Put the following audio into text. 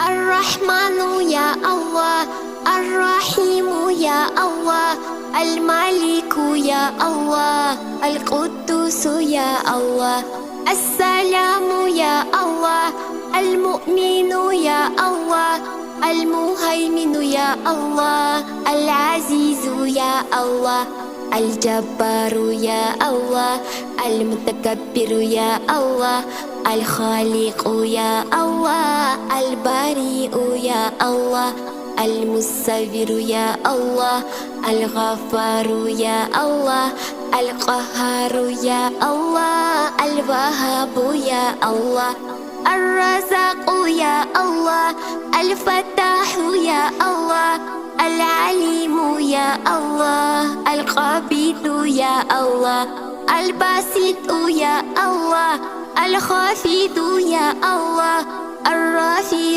الرحمن يا الله، الرحيم يا الله، الملك يا الله، القدوس يا الله، السلام يا الله، المؤمن يا الله، المهيمن يا الله، العزيز يا الله، الجبار يا الله، المتكبر يا الله، الخالق يا الله، البريء يا الله، المصور يا الله، الغفار يا الله، القهار يا الله، الوهاب يا الله، الرزاق يا الله، الفتاح يا الله، العليم يا الله، القبيض يا الله، الباسط يا الله، الخافض يا الله، الرافع